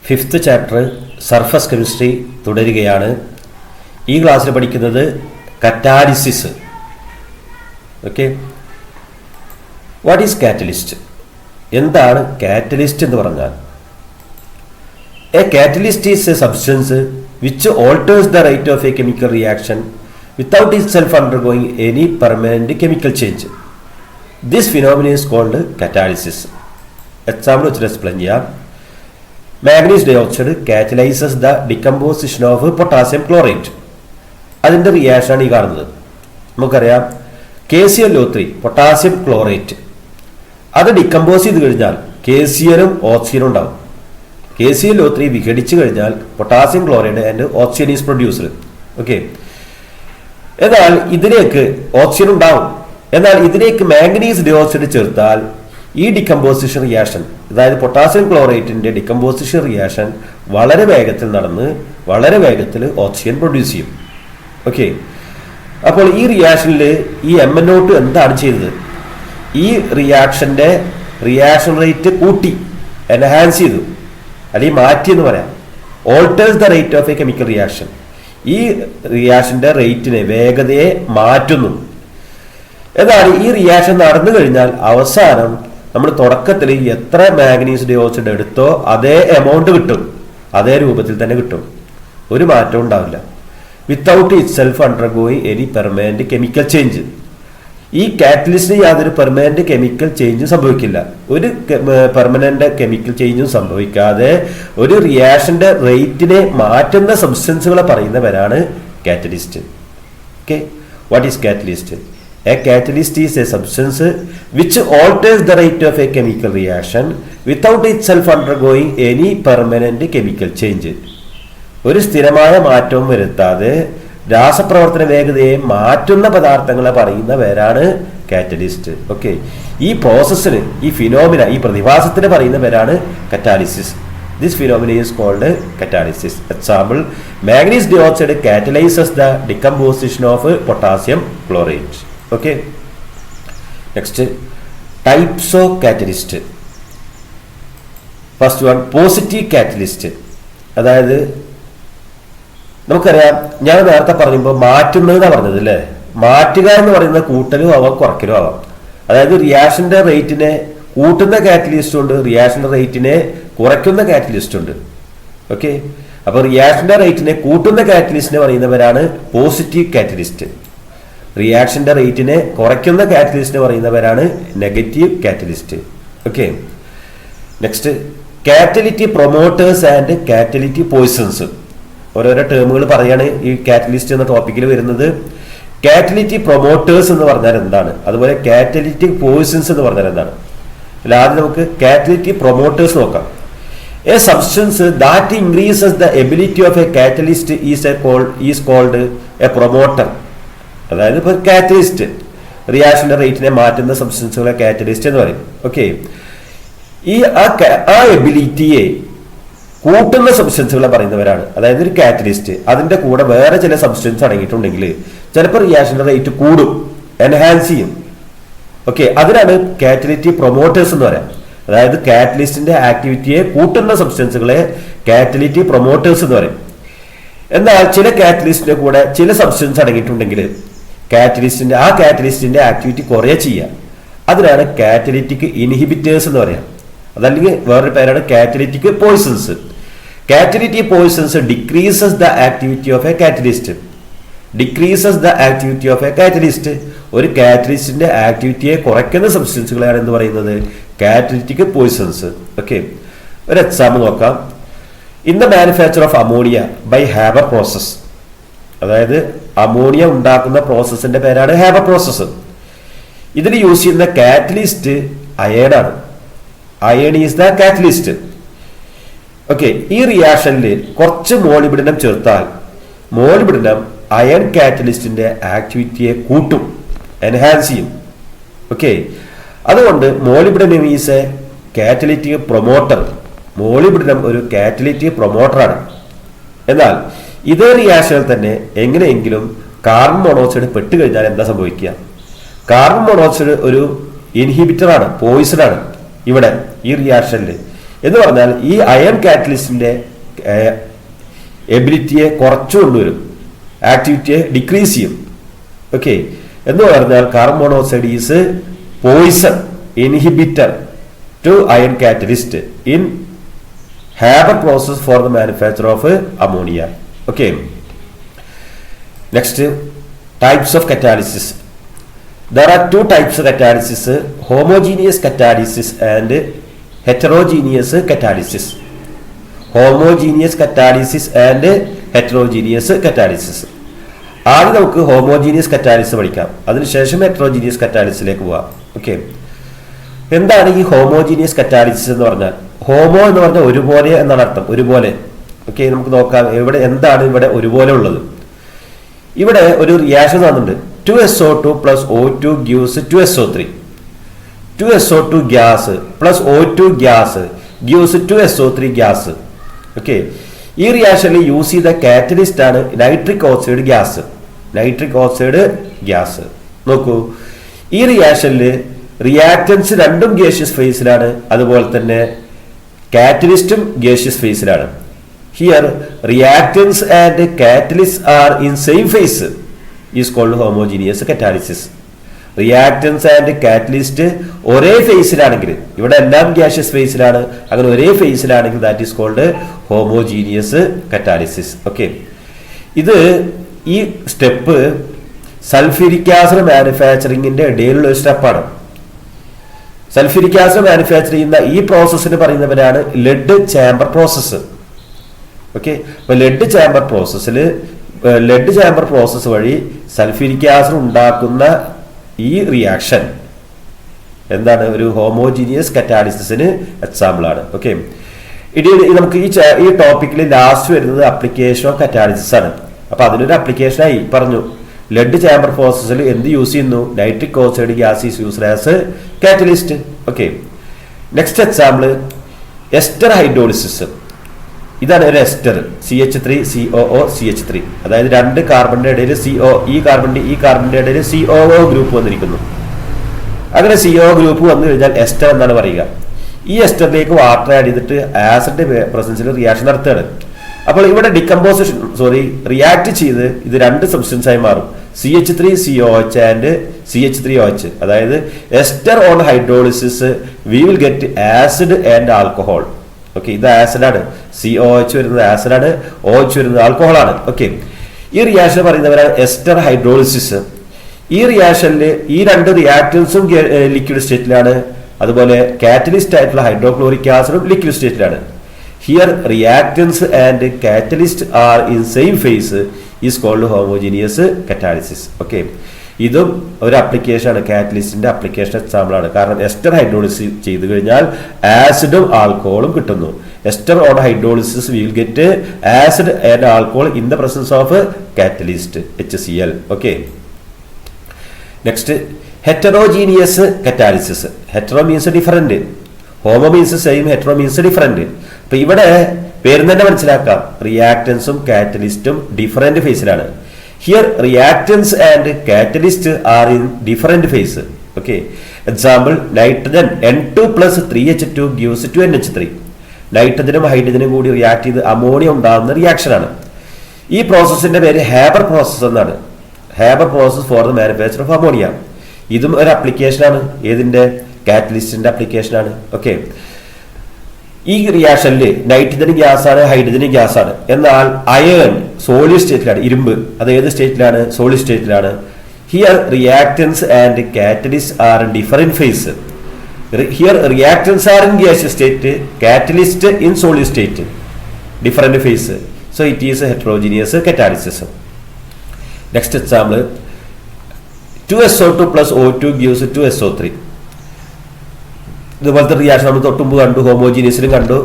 Fifth chapter surface chemistry തുടരുകയാണ്. ഈ ക്ലാസ്സിൽ പഠിക്കുന്നത് catalysis. Okay, what is catalyst? എന്താണ് കാറ്റലിസ്റ്റ് എന്ന് പറഞ്ഞാൽ? A catalyst is a substance which alters the rate of a chemical reaction without itself undergoing any permanent chemical change. This phenomena is called catalysis. Example വെച്ചിട്ട് explain ചെയ്യാം. Manganese dioxide catalyses the decomposition of potassium chlorate. അതിൻ്റെ റിയാക്ഷനാണ് ഈ കാണുന്നത്. നമുക്കറിയാം KClO3 potassium chlorate, അത് decompose ചെയ്ത് കഴിഞ്ഞാൽ KClഉം ഓക്സിജനും ഉണ്ടാവും. KClO3 വിഘടിച്ചു കഴിഞ്ഞാൽ potassium chloride and oxygen is produced. Okay, എന്നാൽ ഇതിലേക്ക് ഓക്സിജൻ ഉണ്ടാവും. എന്നാൽ ഇതിലേക്ക് മാഗ്നീസ് ഡയോക്സൈഡ് ചേർത്താൽ ഈ ഡികമ്പോസിഷൻ റിയാക്ഷൻ, അതായത് പൊട്ടാസ്യം ക്ലോറേറ്റിന്റെ ഡികമ്പോസിഷൻ റിയാക്ഷൻ വളരെ വേഗത്തിൽ നടന്ന് വളരെ വേഗത്തിൽ ഓക്സിജൻ പ്രൊഡ്യൂസ് ചെയ്യും. ഓക്കെ, അപ്പോൾ ഈ റിയാക്ഷനിൽ ഈ MnO2 എന്താണ് ചെയ്തത്? ഈ റിയാക്ഷന്റെ റിയാക്ഷൻ റേറ്റ് കൂട്ടി, എൻഹാൻസ് ചെയ്തു, അല്ലെങ്കിൽ മാറ്റി എന്ന് പറയാം. Alters the rate of a chemical reaction. ഈ റിയാക്ഷന്റെ റേറ്റിനെ, വേഗതയെ മാറ്റുന്നു. എന്നാൽ ഈ റിയാക്ഷൻ നടന്നു കഴിഞ്ഞാൽ അവസാനം നമ്മൾ തുടക്കത്തിൽ എത്ര മാഗ്നീസ് ഡയോക്സൈഡ് എടുത്തോ അതേ എമൗണ്ട് കിട്ടും, അതേ രൂപത്തിൽ തന്നെ കിട്ടും, ഒരു മാറ്റവും ഉണ്ടാവില്ല. Without itself undergoing any permanent chemical change. ഈ കാറ്റലിസ്റ്റിന് യാതൊരു പെർമനന്റ് കെമിക്കൽ ചേഞ്ചും സംഭവിക്കില്ല. ഒരു പെർമനന്റ് കെമിക്കൽ ചേഞ്ചും സംഭവിക്കാതെ ഒരു റിയാക്ഷന്റെ റേറ്റിനെ മാറ്റുന്ന സബ്സ്റ്റൻസുകളെ പറയുന്നവരാണ് catalyst. Okay, what is catalyst? A catalyst is a substance which alters the rate of a chemical reaction without itself undergoing any permanent chemical change. ഒരു സ്ഥിരമായ മാറ്റവും വരുത്താതെ രാസപ്രവർത്തന വേഗതയെ മാറ്റുന്ന പദാർത്ഥങ്ങളെ പറയുന്ന പേരാണ് കാറ്റലിസ്റ്റ്. ഓക്കെ, ഈ പ്രോസസ്സിന്, ഈ ഫിനോമിന, ഈ പ്രതിഭാസത്തിന് പറയുന്ന പേരാണ് catalysis. This phenomena is called catalysis. Example, manganese dioxide catalyzes the decomposition of potassium chlorate. Okay, next, types of catalyst. First one, positive catalyst. അതായത് നമുക്കറിയാം, ഞാൻ നേരത്തെ പറയുമ്പോൾ മാറ്റുന്നതെന്നാണ് പറഞ്ഞത് അല്ലേ? മാറ്റുക എന്ന് പറയുന്നത് കൂട്ടലും ആവാം കുറയ്ക്കലും ആവാം. അതായത് റിയാക്ഷന്റെ റേറ്റിനെ കൂട്ടുന്ന കാറ്റലിസ്റ്റ് ഉണ്ട്, റിയാക്ഷന്റെ റേറ്റിനെ കുറയ്ക്കുന്ന കാറ്റലിസ്റ്റ് ഉണ്ട്. ഓക്കെ, അപ്പൊ റിയാക്ഷന്റെ റേറ്റിനെ കൂട്ടുന്ന കാറ്റലിസ്റ്റിനെ പറയുന്നവരാണ് പോസിറ്റീവ് കാറ്റലിസ്റ്റ്. റിയാക്ഷന്റെ റേറ്റിനെ കുറയ്ക്കുന്ന കാറ്റലിസ്റ്റിനെ പറയുന്നവരാണ് negative catalyst. Okay, next, catalytic promoters and catalytic poisons. ഓരോരോ ടേമുകൾ പറയാണ് ഈ കാറ്റലിസ്റ്റ് എന്ന ടോപ്പിക്കിൽ വരുന്നത്. കാറ്റലിറ്റി പ്രൊമോട്ടേഴ്സ് എന്ന് പറഞ്ഞാൽ എന്താണ്? അതുപോലെ കാറ്റലിറ്റിക് പോയിസൺസ് എന്ന് പറഞ്ഞാൽ എന്താണ്? അല്ല, ആദ്യം നമുക്ക് കാറ്റലിറ്റി പ്രൊമോട്ടേഴ്സ് നോക്കാം. A substance that increases the ability of a catalyst is called a promoter. അതായത് ഇപ്പോൾ കാറ്റലിസ്റ്റ്, റിയാക്ഷന്റെ റേറ്റിനെ മാറ്റുന്ന സബ്സ്റ്റൻസുകളെ കാറ്റലിസ്റ്റ് എന്ന് പറയും. ഓക്കെ, ഈ ആ എബിലിറ്റിയെ കൂട്ടുന്ന സബ്സ്റ്റൻസുകളെ പറയുന്നവരാണ്. അതായത് ഒരു കാറ്റലിസ്റ്റ്, അതിന്റെ കൂടെ വേറെ ചില സബ്സ്റ്റൻസ് അടങ്ങിയിട്ടുണ്ടെങ്കിൽ ചിലപ്പോൾ റിയാക്ഷന്റെ റേറ്റ് കൂടും, എൻഹാൻസ് ചെയ്യും. ഓക്കെ, അതിനാണ് കാറ്റലിറ്റി പ്രൊമോട്ടേഴ്സ് എന്ന് പറയാം. അതായത് കാറ്റലിസ്റ്റിന്റെ ആക്ടിവിറ്റിയെ കൂട്ടുന്ന സബ്സ്റ്റൻസുകളെ കാറ്റലിറ്റി പ്രൊമോട്ടേഴ്സ് എന്ന് പറയും. എന്നാൽ ചില കാറ്റലിസ്റ്റിന്റെ കൂടെ ചില സബ്സ്റ്റൻസ് അടങ്ങിയിട്ടുണ്ടെങ്കിൽ കാറ്റലിസ്റ്റിന്റെ ആക്ടിവിറ്റി കുറേ ചെയ്യാം. അതിനാണ് കാറ്റലിറ്റിക് ഇൻഹിബിറ്റേഴ്സ് എന്ന് പറയാം. അതല്ലെങ്കിൽ വേറൊരു പേരാണ് catalytic poisons. Catalytic poisons decreases the activity of a catalyst. Decreases the activity of a catalyst. ഒരു കാറ്റലിസ്റ്റിന്റെ ആക്ടിവിറ്റിയെ കുറയ്ക്കുന്ന സബ്സ്റ്റൻസുകളാണ് എന്ന് പറയുന്നത് കാറ്റലിറ്റിക് പോയിസൺസ്. ഓക്കെ, ഒരു എക്സാമ്പിൾ നോക്കാം. In the manufacture of ammonia by Haber process. അതായത് അമോണിയ ഉണ്ടാക്കുന്ന പ്രോസസ്സിന്റെ പേരാണ് ഹാബർ പ്രോസസ്. ഇതിൽ യൂസ് ചെയ്യുന്ന കാറ്റലിസ്റ്റ് അയേണാണ്. Iron is the catalyst. Okay, ഈ റിയാക്ഷനിൽ കുറച്ച് മോളിബിഡിനം ചേർത്താൽ മോളിബിഡിനം അയൺ കാറ്റലിസ്റ്റിന്റെ ആക്ടിവിറ്റിയെ കൂട്ടും, എൻഹാൻസ് ചെയ്യും. ഓക്കെ, അതുകൊണ്ട് മോളിബിഡിനം ഈസ് എ കാറ്റലിറ്റിക് പ്രൊമോട്ടർ. മോളിബിഡിനം ഒരു കാറ്റലിറ്റിക് പ്രൊമോട്ടറാണ്. എന്നാൽ ഇതേ റിയാക്ഷനിൽ തന്നെ എങ്ങനെയെങ്കിലും കാർബൺ മോണോക്സൈഡ് പെട്ടുകഴിഞ്ഞാൽ എന്താ സംഭവിക്കുക? കാർബൺ മോണോക്സൈഡ് ഒരു ഇൻഹിബിറ്ററാണ്, പോയിസണാണ്. ഇവിടെ ഈ റിയാക്ഷനിൽ എന്ന് പറഞ്ഞാൽ ഈ അയൺ കാറ്റലിസ്റ്റിന്റെ എബിലിറ്റിയെ കുറച്ചു കൊണ്ടുവരും, ആക്ടിവിറ്റിയെ ഡിക്രീസ് ചെയ്യും. ഓക്കെ, എന്ന് പറഞ്ഞാൽ carbon monoxide is poison inhibitor to iron catalyst in Haber process for the manufacture of ammonia. Okay. Next, types of catalysis. There are two types of catalysis: homogeneous catalysis and heterogeneous catalysis. Homogeneous catalysis and heterogeneous catalysis. ആദ്യം നമുക്ക് homogeneous catalysis പഠിക്കാം, അതിനുശേഷം heterogeneous കറ്റാലിസിലേക്ക് പോവാം. Okay, എന്താണ് ഈ homogeneous catalysis എന്ന് പറഞ്ഞാൽ? Homo എന്ന് പറഞ്ഞാൽ ഒരുപോലെ എന്നാണ് അർത്ഥം, ഒരുപോലെ. ഓക്കെ, നമുക്ക് നോക്കാം ഇവിടെ എന്താണ് ഇവിടെ ഒരുപോലെ ഉള്ളത്. ഇവിടെ ഒരു റിയാക്ഷൻ തന്നിട്ടുണ്ട്. 2SO2 + O2 gives 2SO3. 2SO2 gas + O2 gas gives 2SO3 gas. Okay, ഈ റിയാക്ഷനിൽ യൂസ് ചെയ്ത കാറ്റലിസ്റ്റ് ആണ് nitric oxide gas. Nitric oxide gas. നോക്കൂ, ഈ റിയാക്ഷനിൽ റിയാക്റ്റൻസ് രണ്ടും ഗേഷ്യസ് ഫേസിലാണ്, അതുപോലെ തന്നെ കാറ്റലിസ്റ്റും ഗേഷ്യസ് ഫേസിലാണ്. Here reactants and catalyst are in same phase is called homogeneous catalysis. Reactants and catalyst ഒരേ ഫേസിലാണെങ്കിൽ, ഇവിടെ എല്ലാം ഗ്യാഷ്യസ് ഫേസിലാണ്, അങ്ങനെ ഒരേ ഫേസിലാണെങ്കിൽ that is called homogeneous catalysis. Okay, ഇത് ഈ സ്റ്റെപ്പ് സൾഫ്യൂരിക് ആസിഡ് മാനുഫാക്ചറിങ്ങിന്റെ ഇടയിലുള്ള ഒരു സ്റ്റെപ്പാണ്. സൾഫ്യൂരിക് ആസിഡ് മാനുഫാക്ചർ ചെയ്യുന്ന ഈ പ്രോസസ്സിന് പറയുന്നവരാണ് ലെഡ് ചാമ്പർ പ്രോസസ്സ്. ഓക്കെ, അപ്പൊ ലെഡ് ചാമ്പർ പ്രോസസ്സ് വഴി സൾഫ്യൂരിക് ആസിഡ് ഉണ്ടാക്കുന്ന ഈ റിയാക്ഷൻ എന്താണ്? ഒരു ഹോമോജീനിയസ് കറ്റാലിസിസിന് എക്സാമ്പിൾ ആണ്. ഓക്കെ, ഇനി നമുക്ക് ഈ ടോപ്പിക്കിൽ ലാസ്റ്റ് വരുന്നത് അപ്ലിക്കേഷൻ ഓഫ് കറ്റാലിസിസ് ആണ്. അപ്പൊ അതിനൊരു അപ്ലിക്കേഷനായി പറഞ്ഞു. ലെഡ് ചാമ്പർ പ്രോസസ്സിൽ എന്ത് യൂസ് ചെയ്യുന്നു? Nitric oxide gas is used as catalyst. Okay, next example ester hydrolysis. ഇതാണ് ഒരു എസ്റ്റർ, CH3COO CH3. അതായത് രണ്ട് കാർബണിന്റെ ഇടയിൽ CO, ഈ കാർബണിന്റെ ഇടയിൽ COO ഗ്രൂപ്പ് വന്നിരിക്കുന്നു. അങ്ങനെ CO ഗ്രൂപ്പ് വന്നു കഴിഞ്ഞാൽ എസ്റ്റർ എന്നാണ് പറയുക. ഈ എസ്റ്ററിലേക്ക് വാട്ടർ ആഡ് ചെയ്തിട്ട് ആസിഡ് പ്രസൻസിൽ റിയാക്ഷൻ നടത്തുകയാണ്. അപ്പോൾ ഇവിടെ റിയാക്ട് ചെയ്ത് ഇത് രണ്ട് സബ്സ്റ്റൻസ് ആയി മാറും, CH3COH ആൻഡ് CH3OH. അതായത് ester on hydrolysis we will get acid and alcohol. Okay, ഇത് ആസിഡാണ്, COH വരുന്നത് ആസിഡാണ്, OH വരുന്നത് ആൽക്കഹോളാണ്. ഓക്കെ, ഈ റിയാക്ഷൻ പറയുന്നവരാണ് എസ്റ്റർ ഹൈഡ്രോളിസിസ്. ഈ റിയാക്ഷനിൽ ഈ രണ്ട് റിയാക്ടൻസും ലിക്വിഡ് സ്റ്റേറ്റിലാണ്, അതുപോലെ കാറ്റലിസ്റ്റ് ആയിട്ടുള്ള ഹൈഡ്രോക്ലോറിക് ആസിഡും ലിക്വിഡ് സ്റ്റേറ്റിലാണ്. Here reactants and catalyst are in same phase is called homogeneous catalysis. Okay, ഇതും ഒരു അപ്ലിക്കേഷൻ ആണ്, കാറ്റലിസ്റ്റിന്റെ അപ്ലിക്കേഷൻ എക്സാമ്പിൾ ആണ്. കാരണം എസ്റ്റർ ഹൈഡ്രോളിസിസ് ചെയ്തു കഴിഞ്ഞാൽ ആസിഡും ആൽക്കഹോളും കിട്ടുന്നു. Ester on hydrolysis will get acid and alcohol in the presence of catalyst HCl. Okay, next heterogeneous catalysis. Hetero means different, homo means same, hetero means different. അപ്പൊ ഇവിടെ പേര് തന്നെ മനസ്സിലാക്കാം, റിയാക്റ്റൻസും കാറ്റലിസ്റ്റും ഡിഫറന്റ് ഫേസിലാണ്. Here reactants and catalyst are in different phase. Okay, example nitrogen N2 + 3H2 gives 2NH3. നൈട്രജനും ഹൈഡ്രജനും കൂടി റിയാക്ട് ചെയ്ത് അമോണിയ ഉണ്ടാകുന്ന റിയാക്ഷനാണ്. ഈ പ്രോസസ്സിന്റെ പേര് ഹാബർ പ്രോസസ് എന്നാണ്. Haber process for the manufacture of ammonia. ഇതും ഒരു ആപ്ലിക്കേഷനാണ്, ഏതിന്റെ? കാറ്റലിസ്റ്റിന്റെ ആപ്ലിക്കേഷനാണ്. ഓക്കെ, ഈ റിയാക്ഷനിൽ നൈട്രജൻ ഗ്യാസ് ആണ്, ഹൈഡ്രജൻ ഗ്യാസ് ആണ്. എന്നാൽ അയൺ സോളിഡ് സ്റ്റേറ്റിലാണ്, ഇരുമ്പ്. അത് ഏത് സ്റ്റേറ്റിലാണ്? സോളിഡ് സ്റ്റേറ്റിലാണ്. Here reactants and catalyst are in different phase. Here reactants are in gaseous state, catalyst in solid state, different phase. So it is heterogeneous catalysis. Next example 2SO2 + O2 gives 2SO3. ഇതുപോലത്തെ reaction നമ്മൾ തൊട്ടുമ്പ് കണ്ടു, ഹോമോജീനിയസിലും കണ്ടു.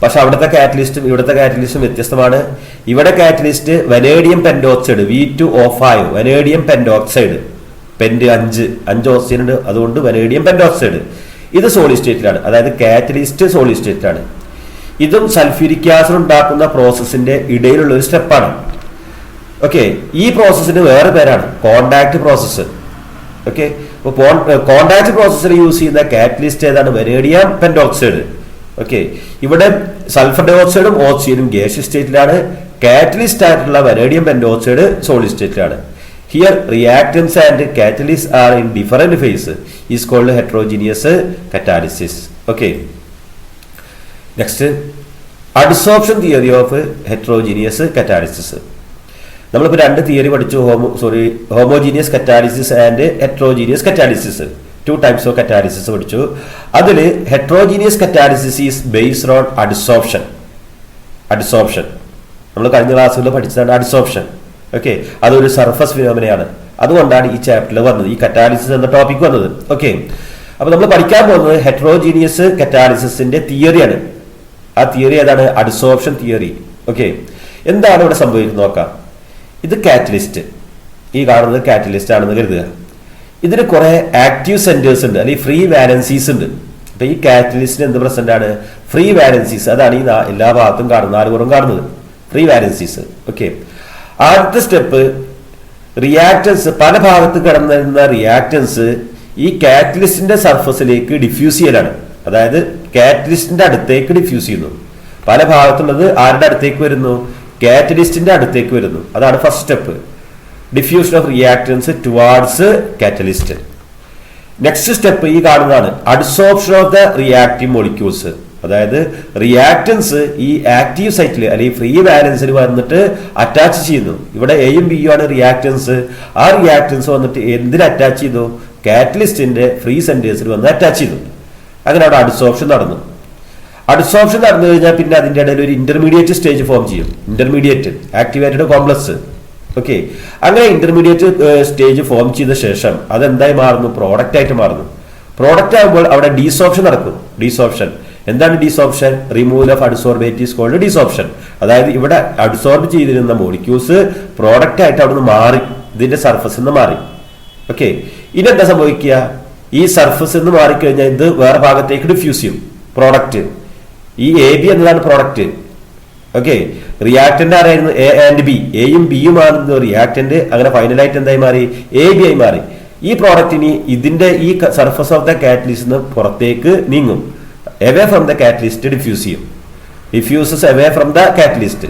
പക്ഷെ അവിടുത്തെ കാറ്റലിസ്റ്റും ഇവിടുത്തെ കാറ്റലിസ്റ്റും വ്യത്യസ്തമാണ്. ഇവിടെ catalyst vanadium pentoxide V2O5, vanadium pentoxide, പെൻഡ് 5 oxygen ഉണ്ട്, അതുകൊണ്ട് വനേഡിയം പെൻഡോക്സൈഡ്. ഇത് സോളിഡ് സ്റ്റേറ്റിലാണ്, അതായത് കാറ്റലിസ്റ്റ് സോളിഡ് സ്റ്റേറ്റിലാണ്. ഇതും സൾഫ്യൂരിക് ആസിഡ് ഉണ്ടാക്കുന്ന പ്രോസസ്സിന്റെ ഇടയിലുള്ള ഒരു സ്റ്റെപ്പാണ്. ഓക്കെ, ഈ പ്രോസസ്സിന് വേറെ പേരാണ് കോണ്ടാക്ട് പ്രോസസ്സ്. ഓക്കെ, അപ്പോൾ കോണ്ടാക്ട് പ്രോസസ്സിൽ യൂസ് ചെയ്യുന്ന കാറ്റലിസ്റ്റ് ഏതാണ്? Vanadium pentoxide. ഓക്കെ, ഇവിടെ സൾഫർ ഡൈ ഓക്സൈഡും ഓക്സിജനും ഗ്യാസ് സ്റ്റേറ്റിലാണ്. കാറ്റലിസ്റ്റ് ആയിട്ടുള്ള വനേഡിയം പെന്റോക്സൈഡ് സോളിഡ് സ്റ്റേറ്റിലാണ്. Here reactants and catalyst are in different phase is called heterogeneous catalysis. Okay, next adsorption theory of heterogeneous catalysis. നമ്മളിപ്പോൾ രണ്ട് തിയറി പഠിച്ചു, homogeneous catalysis and heterogeneous catalysis. 2 types of catalysis പഠിച്ചു. അതിൽ heterogeneous catalysis is based on adsorption. നമ്മൾ കഴിഞ്ഞ ക്ലാസ്സുകളിൽ പഠിച്ചതാണ് adsorption. Okay, അതൊരു സർഫസ് ഫിനോമിനയാണ്. അതുകൊണ്ടാണ് ഈ ചാപ്റ്ററിൽ വന്നത്, ഈ കറ്റാലിസിസ് എന്ന ടോപ്പിക് വന്നത്. ഓക്കെ, അപ്പോൾ നമ്മൾ പഠിക്കാൻ പോകുന്നത് ഹെറ്ററോജീനിയസ് കറ്റാലിസിന്റെ തിയറിയാണ്. ആ തിയറി ഏതാണ്? Adsorption theory. ഓക്കെ, എന്താണ് ഇവിടെ സംഭവിക്കുന്നത് നോക്കാം. ഇത് കാറ്റലിസ്റ്റ്, ഈ കാണുന്നത് കാറ്റലിസ്റ്റ് ആണെന്ന് കരുതുക. ഇതിന് കുറെ ആക്റ്റീവ് സെന്റേഴ്സ് ഉണ്ട്, അല്ലെങ്കിൽ ഫ്രീ വാലൻസീസ് ഉണ്ട്. അപ്പൊ ഈ കാറ്റലിസ്റ്റിന് എന്ത് പ്രസന്റ് ആണ്? Free valencies. അതാണ് ഈ എല്ലാ ഭാഗത്തും കാണുന്നത്, 4 പുറം കാണുന്നത് ഫ്രീ വാലൻസീസ്. ഓക്കെ, ആദ്യത്തെ സ്റ്റെപ്പ് റിയാക്ടൻസ്, പല ഭാഗത്ത് കിടന്നിരുന്ന റിയാക്ടൻസ് ഈ കാറ്റലിസ്റ്റിന്റെ സർഫസിലേക്ക് ഡിഫ്യൂസ് ചെയ്യലാണ്. അതായത് കാറ്റലിസ്റ്റിന്റെ അടുത്തേക്ക് ഡിഫ്യൂസ് ചെയ്യുന്നു. പല ഭാഗത്തുള്ളത് ആരുടെ അടുത്തേക്ക് വരുന്നു? കാറ്റലിസ്റ്റിന്റെ അടുത്തേക്ക് വരുന്നു. അതാണ് first step, diffusion of reactants towards catalyst. Next step ഈ കാണുന്നതാണ്, adsorption of the reactive molecules. അതായത് റിയാക്ടൻസ് ഈ ആക്റ്റീവ് സൈറ്റിൽ അല്ലെങ്കിൽ ഫ്രീ വാലൻസിൽ വന്നിട്ട് അറ്റാച്ച് ചെയ്യുന്നു. ഇവിടെ എയും ബിയും ആണ് റിയാക്ടൻസ്. ആ റിയാക്ടൻസ് വന്നിട്ട് എന്തിന് അറ്റാച്ച് ചെയ്തു? കാറ്റലിസ്റ്റിന്റെ ഫ്രീ സെന്റേഴ്സിൽ വന്ന് അറ്റാച്ച് ചെയ്തു. അങ്ങനെ അവിടെ അഡ്സോർപ്ഷൻ നടന്നു. അഡ്സോർപ്ഷൻ നടന്നു കഴിഞ്ഞാൽ പിന്നെ അതിൻ്റെ ഇടയിൽ ഒരു ഇന്റർമീഡിയറ്റ് സ്റ്റേജ് ഫോം ചെയ്യും. Intermediate activated complex. ഓക്കെ, അങ്ങനെ ഇന്റർമീഡിയറ്റ് സ്റ്റേജ് ഫോം ചെയ്ത ശേഷം അതെന്തായി മാറുന്നു? പ്രോഡക്റ്റ് ആയിട്ട് മാറുന്നു. പ്രോഡക്റ്റ് ആകുമ്പോൾ അവിടെ ഡീസോർപ്ഷൻ നടക്കും. ഡീസോർപ്ഷൻ എന്താണ്? Desorption removal of adsorbate is called desorption. അതായത് ഇവിടെ അഡ്സോർബ് ചെയ്തിരുന്ന മോളിക്യൂൾസ് പ്രോഡക്റ്റ് ആയിട്ട് അവിടെ നിന്ന് മാറി, ഇതിന്റെ സർഫസിൽ നിന്ന് മാറി. ഓക്കെ, ഇനി എന്താ സംഭവിക്കുക? ഈ സർഫസിൽ നിന്ന് മാറിക്കഴിഞ്ഞാൽ ഇത് വേറെ ഭാഗത്തേക്ക് ഡിഫ്യൂസ് ചെയ്യും പ്രോഡക്റ്റ്. ഈ എ ബി എന്നതാണ് പ്രോഡക്റ്റ്. ഓക്കെ, റിയാക്ടന്റ് ആരായിരുന്നു? A and B. എയും ബിയും ആണെന്ന് റിയാക്ടന്റ്. അങ്ങനെ ഫൈനലായിട്ട് എന്തായി മാറി? എ ബി ആയി മാറി. ഈ പ്രോഡക്റ്റിന് ഇതിന്റെ ഈ സർഫസ് ഓഫ് ദ കാറ്റലിസ്റ്റ് നിന്ന് പുറത്തേക്ക് നീങ്ങും. Away from the catalyst diffuse ചെയ്യും. Diffuses away from the catalyst.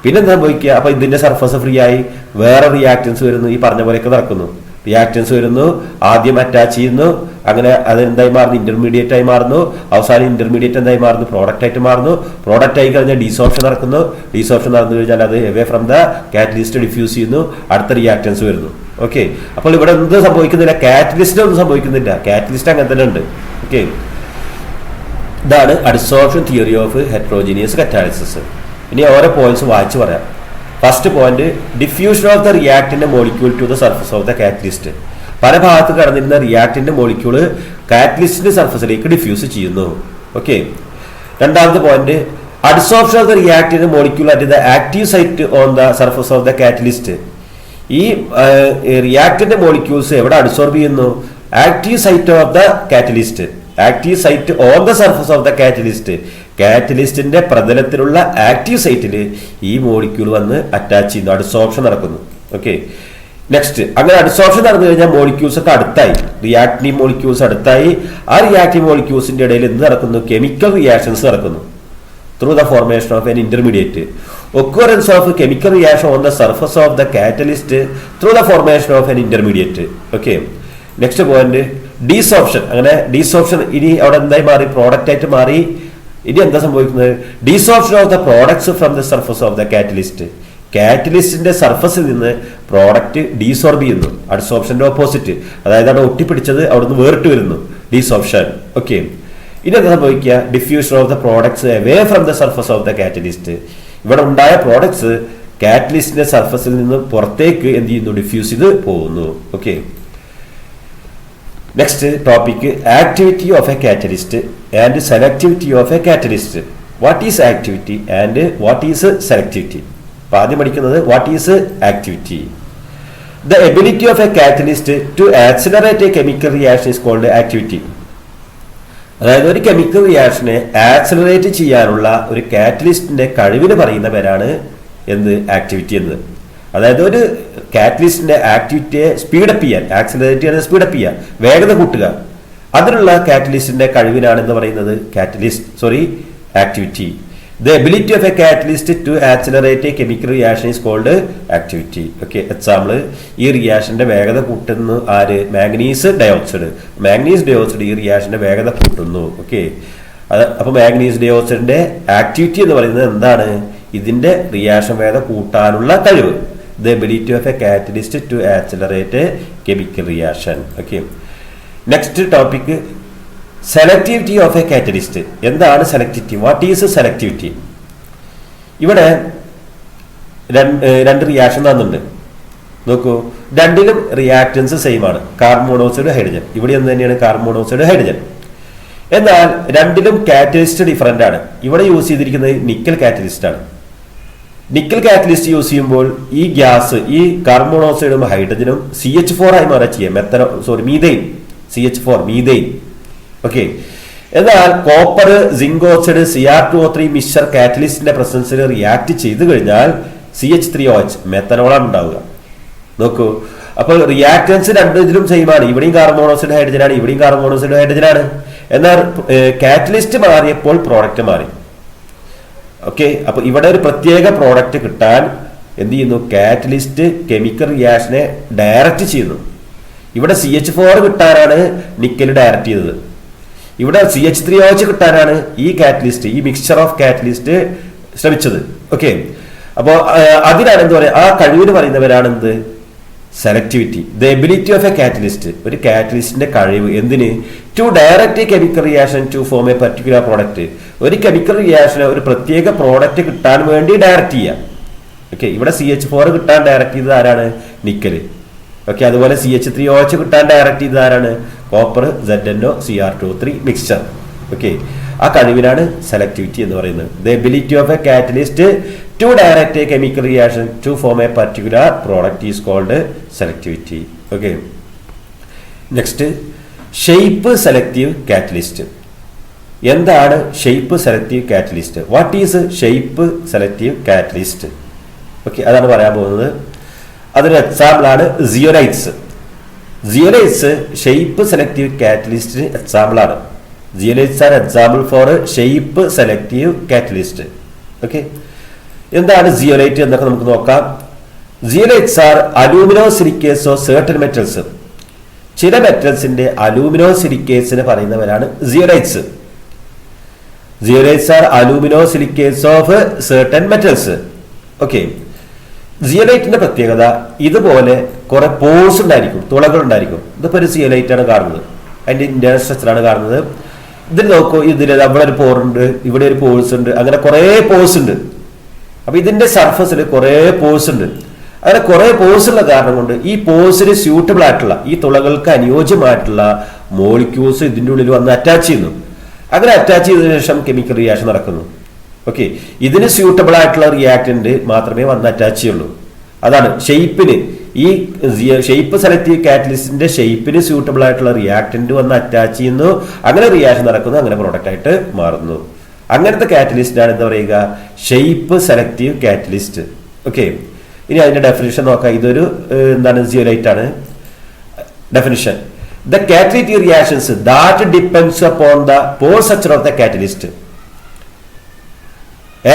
പിന്നെ എന്താ സംഭവിക്കുക? അപ്പൊ ഇതിന്റെ സർഫസ് ഫ്രീ ആയി, വേറെ റിയാക്ടൻസ് വരുന്നു. ഈ പറഞ്ഞ പോലെയൊക്കെ നടക്കുന്നു. റിയാക്ടൻസ് വരുന്നു, ആദ്യം അറ്റാച്ച് ചെയ്യുന്നു, അങ്ങനെ അത് എന്തായി മാറുന്നു? ഇന്റർമീഡിയറ്റ് ആയി മാറുന്നു. അവസാനം ഇന്റർമീഡിയറ്റ് എന്തായി മാറുന്നു? പ്രോഡക്റ്റ് ആയിട്ട് മാറുന്നു. പ്രോഡക്റ്റ് ആയി കഴിഞ്ഞാൽ ഡീസോർപ്ഷൻ നടക്കുന്നു. ഡീസോർപ്ഷൻ നടന്നു കഴിഞ്ഞാൽ അത് away from the catalyst diffuse ചെയ്യുന്നു. അടുത്ത റിയാക്ടൻസ് വരുന്നു. ഓക്കെ, അപ്പോൾ ഇവിടെ എന്ത് സംഭവിക്കുന്നില്ല? കാറ്റലിസ്റ്റ് ഒന്നും സംഭവിക്കുന്നില്ല. കാറ്റലിസ്റ്റ് അങ്ങനെ തന്നെ ഉണ്ട്. ഓക്കെ, ഇതാണ് adsorption theory of heterogeneous catalysis. ഇനി ഓരോ പോയിന്റ്സ് വായിച്ചു പറയാം. First point, diffusion of the reactant molecule to the surface of the catalyst. പല ഭാഗത്ത് കടന്നിരുന്ന റിയാക്ടന്റ് മോളിക്യൂള് കാറ്റലിസ്റ്റിന്റെ സർഫസിലേക്ക് ഡിഫ്യൂസ് ചെയ്യുന്നു. ഓക്കെ, രണ്ടാമത്തെ point, adsorption of the reactant molecule at the active site on the surface of the catalyst. ഈ reactant molecules എവിടെ adsorb ചെയ്യുന്നു? Active site of the catalyst. Active site on the surface of the catalyst. കാറ്റലിസ്റ്റിന്റെ പ്രതലത്തിലുള്ള active സൈറ്റിൽ ഈ molecule വന്ന് attach ചെയ്യുന്നു. Adsorption നടക്കുന്നു. ഓക്കെ, നെക്സ്റ്റ്, അങ്ങനെ അഡ്സോർപ്ഷൻ നടന്നു കഴിഞ്ഞാൽ മോളിക്യൂൾസ് ഒക്കെ അടുത്തായി, റിയാക്റ്റീവ് മോളിക്യൂൾസ് അടുത്തായി. ആ റിയാക്റ്റീവ് മോളിക്യൂൾസിന്റെ ഇടയിൽ എന്ത് നടക്കുന്നു? കെമിക്കൽ റിയാക്ഷൻസ് നടക്കുന്നു. Through the formation of an intermediate. Occurrence of chemical reaction on the surface of the catalyst through the formation of an intermediate. Okay, next point, desorption. അങ്ങനെ desorption ഇനി അവിടെ എന്തായി മാറി? പ്രോഡക്റ്റ് ആയിട്ട് മാറി. ഇനി എന്താ സംഭവിക്കുന്നത്? Desorption of the products from the surface of the catalyst. കാറ്റലിസ്റ്റിന്റെ സർഫസിൽ നിന്ന് പ്രോഡക്റ്റ് ഡീസോർബ് ചെയ്യുന്നു. അഡ്സോർപ്ഷന്റെ ഓപ്പോസിറ്റ്, അതായത് അവിടെ ഒട്ടിപ്പിടിച്ചത് അവിടുന്ന് വേറിട്ട് വരുന്നു. ഡീസോർപ്ഷൻ. ഓക്കെ, ഇനി എന്താ സംഭവിക്കുക? Diffusion of the products away from the surface of the catalyst. ഇവിടെ ഉണ്ടായ പ്രോഡക്ട്സ് കാറ്റലിസ്റ്റിന്റെ സർഫസിൽ നിന്ന് പുറത്തേക്ക് എന്ത് ചെയ്യുന്നു? ഡിഫ്യൂസ് ചെയ്ത് പോകുന്നു. Okay, next topic, activity of a catalyst and selectivity of a catalyst. What is activity and what is selectivity? അപ്പൊ ആദ്യം പഠിക്കുന്നത് what is activity. The ability of a catalyst to accelerate a chemical reaction is called activity. അതായത് ഒരു chemical റിയാക്ഷനെ accelerate ചെയ്യാനുള്ള ഒരു കാറ്റലിസ്റ്റിന്റെ കഴിവിന് പറയുന്ന പേരാണ് എന്ത്? ആക്ടിവിറ്റി എന്നത്. അതായത് ഒരു കാറ്റലിസ്റ്റിന്റെ ആക്ടിവിറ്റിയെ സ്പീഡപ്പ് ചെയ്യാൻ, ആക്സിലറേറ്റ് ചെയ്യാൻ, സ്പീഡപ്പ് ചെയ്യാൻ, വേഗത കൂട്ടുക. അതിനുള്ള കാറ്റലിസ്റ്റിന്റെ കഴിവിനാണ് എന്ന് പറയുന്നത് activity. The ability of a catalyst to accelerate a chemical reaction is called activity. Okay, example, ഈ റിയാക്ഷന്റെ വേഗത കൂട്ടുന്നു ആര്? മാഗ്നീസ് ഡയോക്സൈഡ്. മാഗ്നീസ് ഡയോക്സൈഡ് ഈ റിയാക്ഷന്റെ വേഗത കൂട്ടുന്നു. ഓക്കെ, അപ്പൊ മാഗ്നീസ് ഡയോക്സൈഡിന്റെ ആക്ടിവിറ്റി എന്ന് പറയുന്നത് എന്താണ്? ഇതിന്റെ റിയാക്ഷൻ വേഗത കൂട്ടാനുള്ള കഴിവ്. The ability of a catalyst to accelerate a chemical reaction. Okay, next topic, selectivity of a catalyst. എന്താണ് സെലക്ടിവിറ്റി? What is selectivity? ഇവിടെ രണ്ട് റിയാക്ഷൻ തന്നിട്ടുണ്ട്. നോക്കൂ, രണ്ടിലും റിയാക്ടൻസ് സെയിം ആണ്, കാർബൺ മോണോക്സൈഡ് ഹൈഡ്രജൻ. ഇവിടെ എന്ത് തന്നെയാണ്? Carbon monoxide hydrogen. എന്നാൽ രണ്ടിലും കാറ്റലിസ്റ്റ് ഡിഫറൻ്റ് ആണ്. ഇവിടെ യൂസ് ചെയ്തിരിക്കുന്നത് നിക്കൽ കാറ്റലിസ്റ്റ് ആണ്. നിക്കൽ കാറ്റലിസ്റ്റ് യൂസ് ചെയ്യുമ്പോൾ ഈ ഗ്യാസ്, ഈ കാർബൺ മോണോക്സൈഡും ഹൈഡ്രജനും CH4 ആയി മാറാൻ ചെയ്യാം. മീഥൈൻ. മീഥൈൻ. ഓക്കെ, എന്നാൽ copper, zinc oxide, Cr2O3 mixture കാറ്റലിസ്റ്റിന്റെ പ്രസൻസിൽ റിയാക്ട് ചെയ്ത് കഴിഞ്ഞാൽ CH3OH മെത്തനോളാണ് ഉണ്ടാവുക. നോക്കൂ, അപ്പോൾ റിയാക്ടൻസ് രണ്ടിലും സെയിം ആണ്. ഇവിടെയും കാർബൺ മോണോക്സൈഡ് ഹൈഡ്രജൻ ആണ്, ഇവിടെയും കാർബൺ മോണോക്സൈഡ് ഹൈഡ്രജൻ ആണ്. എന്നാൽ കാറ്റലിസ്റ്റ് മാറിയപ്പോൾ പ്രോഡക്റ്റ് മാറി. ഓക്കെ, അപ്പൊ ഇവിടെ ഒരു പ്രത്യേക പ്രോഡക്റ്റ് കിട്ടാൻ എന്ത് ചെയ്യുന്നു? കാറ്റലിസ്റ്റ് കെമിക്കൽ റിയാക്ഷനെ ഡയറക്റ്റ് ചെയ്യുന്നു. ഇവിടെ CH4 കിട്ടാനാണ് നിക്കൽ ഡയറക്റ്റ് ചെയ്തത്. ഇവിടെ CH3OH കിട്ടാനാണ് ഈ കാറ്റലിസ്റ്റ്, ഈ മിക്സ്ചർ ഓഫ് കാറ്റലിസ്റ്റ് ശ്രമിച്ചത്. ഓക്കെ, അപ്പോൾ അതിനാണ് എന്ത് പറയുക? ആ കഴിവിന് പറയുന്നവരാണ് എന്ത്? Selectivity. The ability of a catalyst, ഒരു കാറ്റലിസ്റ്റിന്റെ കഴിവ്. എന്തിന്? To direct chemical reaction to form a particular product. ഒരു കെമിക്കൽ റിയാക്ഷന് ഒരു പ്രത്യേക പ്രോഡക്റ്റ് കിട്ടാൻ വേണ്ടി ഡയറക്റ്റ് ചെയ്യാം. ഓക്കെ, ഇവിടെ CH4 കിട്ടാൻ ഡയറക്റ്റ് ചെയ്തത് ആരാണ്? നിക്കല്. ഓക്കെ, അതുപോലെ CH3OH കിട്ടാൻ ഡയറക്റ്റ് ചെയ്തത് ആരാണ്? Copper, ZnO, Cr2O3 mixture. Okay, ആ കഴിവിനാണ് സെലക്ടിവിറ്റി എന്ന് പറയുന്നത്. The ability of a catalyst to direct a chemical reaction to form a particular product is called selectivity. Okay, next, shape selective catalyst. എന്താണ് shape selective catalyst? What is shape selective catalyst? Okay, അതാണ് പറയാൻ പോകുന്നത്. അതൊരു example ആണ് zeolites. Zeolites shape selective കാറ്റലിസ്റ്റിന് example ആണ്. Zeolites are example for shape selective catalyst. Okay, എന്താണ് zeolite എന്നൊക്കെ നമുക്ക് നോക്കാം. Zeolites are aluminosilicates of certain metals. ചില മെറ്റൽസിന്റെ അലൂമിനോ സിലിക്കേറ്റ്സിന് പറയുന്നവരാണ് zeolites. Zeolites are aluminosilicates of certain metals. Okay, സിയോലൈറ്റിന്റെ പ്രത്യേകത ഇതുപോലെ കുറെ പോഴ്സ് ഉണ്ടായിരിക്കും, തുളകൾ ഉണ്ടായിരിക്കും. ഇതിപ്പോ ഒരു സിയോലൈറ്റ് ആണ് കാണുന്നത്, അതിന്റെ ഇന്റേണൽ സ്ട്രക്ചറാണ് കാണുന്നത്. ഇതിൽ നോക്കൂ, ഇതിൽ അവിടെ ഒരു പോറുണ്ട്, ഇവിടെ ഒരു പോഴ്സ് ഉണ്ട്, അങ്ങനെ കുറെ പോഴ്സ് ഉണ്ട്. അപ്പൊ ഇതിന്റെ സർഫസിൽ കുറെ പോഴ്സ് ഉണ്ട്. അങ്ങനെ കുറെ പോഴ്സ് ഉള്ള കാരണം കൊണ്ട് ഈ പോഴ്സിന് സ്യൂട്ടബിൾ ആയിട്ടുള്ള, ഈ തുളകൾക്ക് അനുയോജ്യമായിട്ടുള്ള മോളിക്യൂൾസ് ഇതിന്റെ ഉള്ളിൽ വന്ന് അറ്റാച്ച് ചെയ്യുന്നു. അങ്ങനെ അറ്റാച്ച് ചെയ്തതിനു ശേഷം കെമിക്കൽ റിയാക്ഷൻ നടക്കുന്നു. ഓക്കെ, ഇതിന് സ്യൂട്ടബിൾ ആയിട്ടുള്ള റിയാക്ടന്റ് മാത്രമേ വന്ന് അറ്റാച്ച് ചെയ്യുള്ളൂ. അതാണ് ഷെയ്പ്പിന്, ഈ ഷെയ്പ്പ് സെലക്റ്റീവ് കാറ്റലിസ്റ്റിന്റെ ഷെയ്പ്പിന് സ്യൂട്ടബിൾ ആയിട്ടുള്ള റിയാക്ടന്റ് വന്ന് അറ്റാച്ച് ചെയ്യുന്നു. അങ്ങനെ റിയാക്ഷൻ നടക്കുന്നു, അങ്ങനെ പ്രോഡക്റ്റ് ആയിട്ട് മാറുന്നു. അങ്ങനത്തെ കാറ്റലിസ്റ്റ് ആണ് എന്താ പറയുക? Shape selective catalyst. ഓക്കെ, ഇനി അതിന്റെ ഡെഫിനിഷൻ നോക്കാം. ഇതൊരു എന്താണ്? സിയോലൈറ്റ് ആണ്. Definition: the catalytic reactions that depends upon the pore structure of the catalyst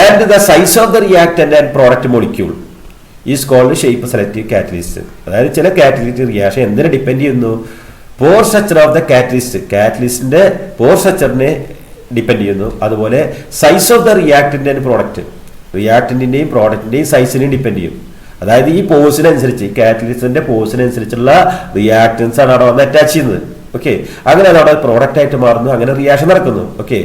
and the size of the reactant and product molecule is called shape selective catalyst. അതായത് ചില catalytic reaction എന്തിനെ depend ചെയ്യുന്നു? Pore structure of the catalyst, കാറ്റലിസ്റ്റിന്റെ pore സ്ട്രക്ചറിനെ depend ചെയ്യുന്നു. അതുപോലെ size of the reactant and product, റിയാക്ടന്റിന്റെയും പ്രോഡക്റ്റിന്റെയും സൈസിനെയും ഡിപ്പെൻഡ് ചെയ്യും. അതായത് ഈ പോഴ്സിനനുസരിച്ച്, കാറ്റലിസ്റ്റിന്റെ പോഴ്സിനനുസരിച്ചുള്ള റിയാക്ടൻസ് ആണ് അവിടെ വന്ന് അറ്റാച്ച് ചെയ്യുന്നത്. ഓക്കെ, അങ്ങനെ അത് അവിടെ പ്രോഡക്റ്റ് ആയിട്ട് മാറുന്നു, അങ്ങനെ റിയാക്ഷൻ നടക്കുന്നു. Okay,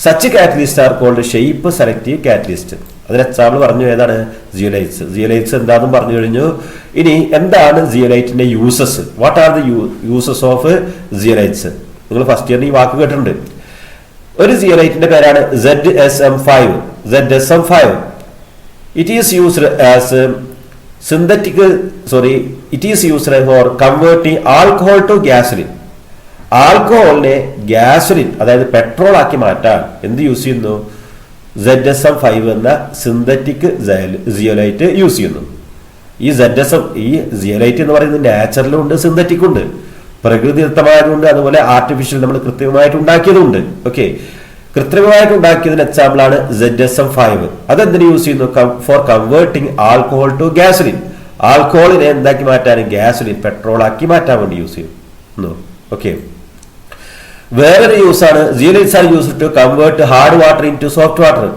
such catalyst are called shape selective catalyst. അതിന് എക്സാമ്പിൾ പറഞ്ഞു, ഏതാണ്? സിയോലൈറ്റ്സ്. സിയോലൈറ്റ്സ് എന്താണെന്നും പറഞ്ഞു കഴിഞ്ഞു. ഇനി എന്താണ് സിയോലൈറ്റിന്റെ uses? What are the uses of zeolites? നിങ്ങൾ ഫസ്റ്റ് ഇയറിന് ഈ വാക്ക് കേട്ടിട്ടുണ്ട്. ഒരു സിയോലൈറ്റിന്റെ പേരാണ് ZSM5. ZSM5 it is used as it is used for converting alcohol to gasoline. ആൽക്കഹോളിനെ ഗ്യാസോലിൻ, അതായത് പെട്രോൾ ആക്കി മാറ്റാൻ എന്ത് യൂസ് ചെയ്യുന്നു? ZSM5 എന്ന സിന്തറ്റിക് സിയോലൈറ്റ് യൂസ് ചെയ്യുന്നു. ഈ സിയോലൈറ്റ് എന്ന് പറയുന്നത് നാച്ചുറലും ഉണ്ട്, സിന്തറ്റിക്കും ഉണ്ട്. പ്രകൃതിദത്തമായതുകൊണ്ട്, അതുപോലെ ആർട്ടിഫിഷ്യൽ നമ്മൾ കൃത്രിമമായിട്ട് ഉണ്ടാക്കിയതുണ്ട്. ഓക്കെ, കൃത്രിമമായിട്ട് ഉണ്ടാക്കിയതിന് എക്സാമ്പിൾ ആണ് ZSM5. അതെന്തിനു യൂസ് ചെയ്യുന്നു? For converting alcohol to gasoline. ആൽക്കഹോളിനെ എന്താക്കി മാറ്റാൻ? ഗ്യാസലിൻ, പെട്രോൾ ആക്കി മാറ്റാൻ വേണ്ടി യൂസ് ചെയ്യുന്നു. ഓക്കെ, വേറൊരു യൂസ് ആണ് zeolites are used to convert hard water into soft water.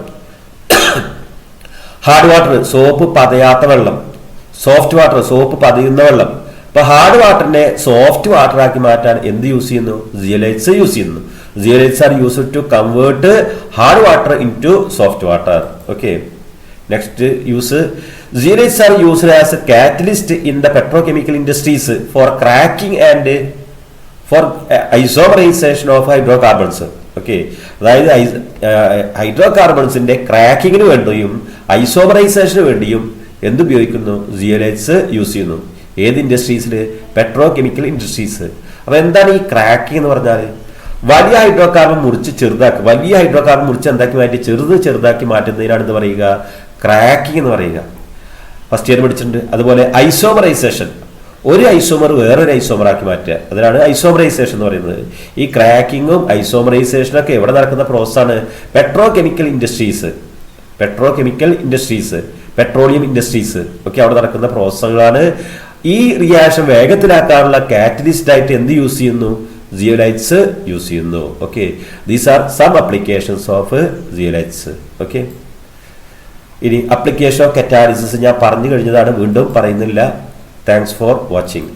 Hard water, soap പതയാത്ത വെള്ളം, സോഫ്റ്റ് വാട്ടർ, സോപ്പ് പതയുന്ന വെള്ളം. അപ്പൊ ഹാർഡ് വാട്ടറിനെ സോഫ്റ്റ് വാട്ടർ ആക്കി മാറ്റാൻ എന്ത് യൂസ് ചെയ്യുന്നു? zeolites യൂസ് ചെയ്യുന്നു. zeolites are used to convert hard water into soft water. Okay, next use, zeolites are used as a catalyst in the petrochemical industries for cracking and for isomerization of hydrocarbons. Okay, അതായത് ഹൈഡ്രോകാർബൺസിന്റെ ക്രാക്കിങ്ങിന് വേണ്ടിയും ഐസോമറൈസേഷന് വേണ്ടിയും എന്തുപയോഗിക്കുന്നു? zeolites use ചെയ്യുന്നു. ഏത് ഇൻഡസ്ട്രീസിൽ? Petro chemical industries. അപ്പൊ എന്താണ് ഈ cracking എന്ന് പറഞ്ഞാൽ? വലിയ ഹൈഡ്രോകാർബൺ മുറിച്ച് ചെറുതാക്കി, വലിയ ഹൈഡ്രോകാർബൺ മുറിച്ച് എന്താക്കി മാറ്റി ചെറുതാക്കി മാറ്റുന്നതിനാണ് എന്ന് പറയുക? ക്രാക്കിംഗ് എന്ന് പറയുക. ഫസ്റ്റ് ഇയർ പഠിച്ചിട്ടുണ്ട്. അതുപോലെ ഐസോമറൈസേഷൻ, ഒരു ഐസോമർ വേറൊരു ഐസോമർ ആക്കി മാറ്റുക, അതിനാണ് ഐസോമറൈസേഷൻ എന്ന് പറയുന്നത്. ഈ ക്രാക്കിങ്ങും ഐസോമറൈസേഷനും ഒക്കെ എവിടെ നടക്കുന്ന പ്രോസസ്സാണ്? Petrochemical industries, petroleum industries ഒക്കെ അവിടെ നടക്കുന്ന പ്രോസസ്സുകളാണ്. ഈ റിയാക്ഷൻ വേഗത്തിലാക്കാനുള്ള കാറ്റലിസ്റ്റ് ആയിട്ട് എന്ത് യൂസ് ചെയ്യുന്നു? zeolites യൂസ് ചെയ്യുന്നു. Okay, these are some applications of zeolites. Okay, ഇനി അപ്ലിക്കേഷൻ ഓഫ് കറ്റാലിസിസ് ഞാൻ പറഞ്ഞു കഴിഞ്ഞതാണ്, വീണ്ടും പറയുന്നില്ല. Thanks for watching.